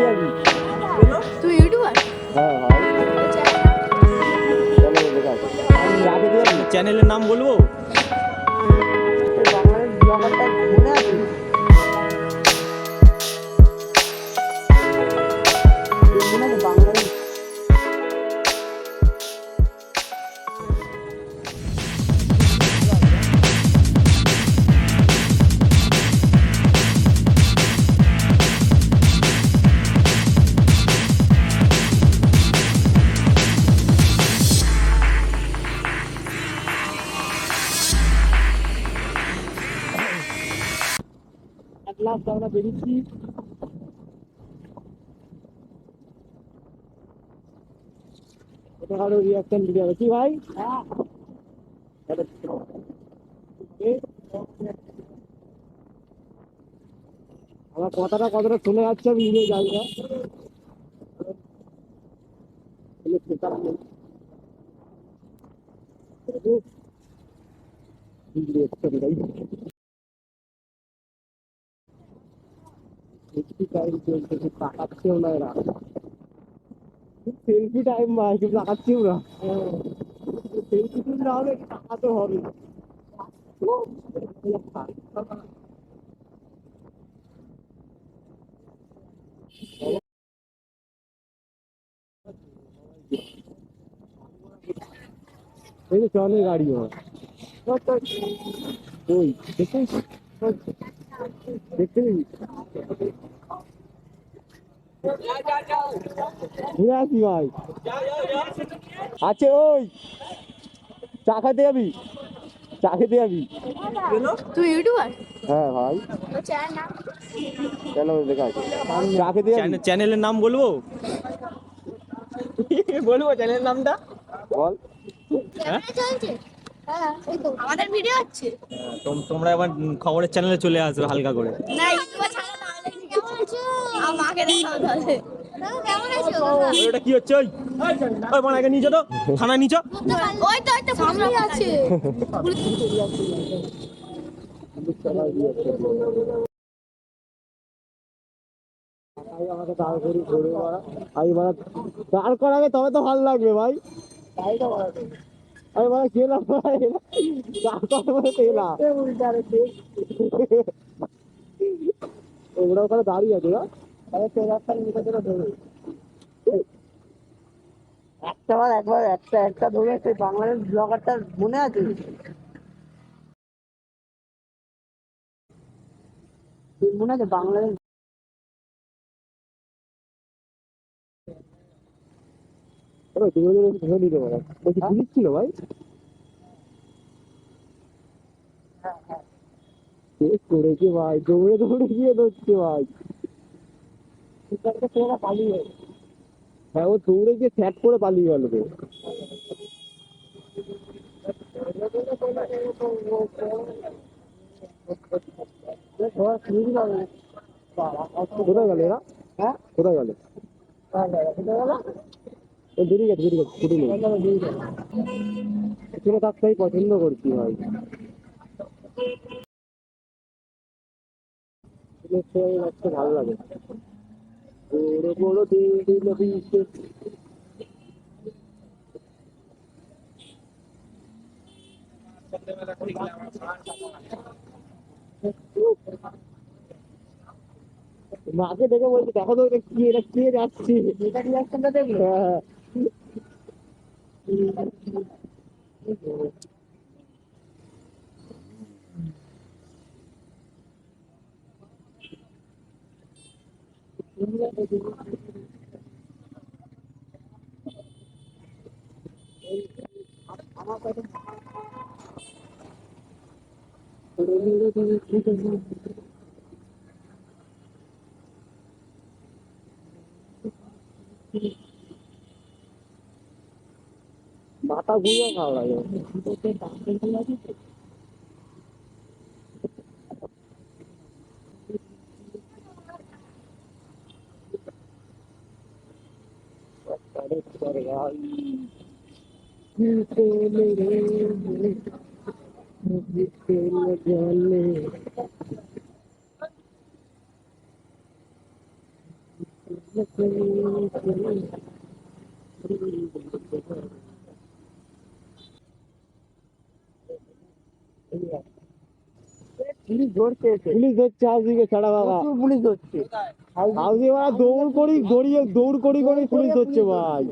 দিবি? তুই ইউটিউবার? হ্যাঁ ভাই, চলো দেখা আছে। চাকে দিবি? চ্যানেলের নাম বলবো? বাংলাদেশ ব্লগারটা মনে আছে? মনে আছে বাংলাদেশ? লাস্ট আমরা বেরিয়েছি। ছোটখাটো রিয়াকশন ভিডিও কি ভাই? আমার কথাটা কতটা শুনে যাচ্ছে আমি নিজেও জানি না। তাকাচ্ছেও না এরা, সেলফি টাইম ভাই, কিন্তু তাকাচ্ছেও না। সেলফি তুলতে হবে, তাকাতে হবে। এই যে চলে গাড়ি ওই দেখছিস, দেখতে নিবি ঘুরে আসি ভাই। আছে ওই চা খাতে যাবি? চা খেতে যাবি? তুই ইউটিউবার? হ্যাঁ ভাই, কেন দেখা আছে। চা খেতে যাবি? চ্যানেলের নাম বলবো? বলবো চ্যানেলের নামটা? বল। হ্যাঁ, চলছে। হ্যাঁ, এই তো আমাদের ভিডিও হচ্ছে। তোমরা এবার খবরের চ্যানেলে চলে আসবে হালকা করে। না, ইউটিউবার ছাড়া না হলে কেমন আছো? আমাকে দেখাও তাহলে। কেমন আছো? ওটা কি হচ্ছে? ওই ওই মানে নিচে তো থানা নিচে। ওই তো সামনে আছে। আমাকে দাঁড় করি ঘুরে বেড়া, আমি মানে দাঁড় করাবে তবে তো ভালো লাগবে ভাই। আমি মানে গেলাম ভাই, দাঁড় করাবে তো এলাম। ওরা ওখানে দাঁড়িয়ে আছে না, একটা বার একবার একটা একটা ধরে সেই বাংলাদেশ ব্লগারটা মনে আছে? মনে আছে বাংলাদেশ? ধরে নিতে পারে বলছি, পুলিশ ছিল ভাই। করেছে ভাই, দৌড়ে দৌড়ে গিয়ে ধরছে ভাই। পালিয়ে, হ্যাঁ ও দৌড়ে গিয়ে স্যাট করে পালিয়ে গেল তো। কোথায় গেল এরা? হ্যাঁ কোথায় গেল? বেরিয়ে গেছে, বেরিয়ে গেছে, ছুটি নেই। এখানে থাকতেই পছন্দ করছি ভাই। ভালো লাগে। বড় বড় দিল দিল দিছে। মাকে দেখে বলছি দেখো তো এটা কি, এটা কে যাচ্ছে, এটা রিয়াকশনটা দেখলো। হ্যাঁ মাথা ঘুরিয়ে খাওয়া লাগে। পুলিশ ধরছে হাউজিকে ছাড়া বাবা, পুলিশ ধরছে হাউজি, দৌড় করি পুলিশ ধরছে ভাই।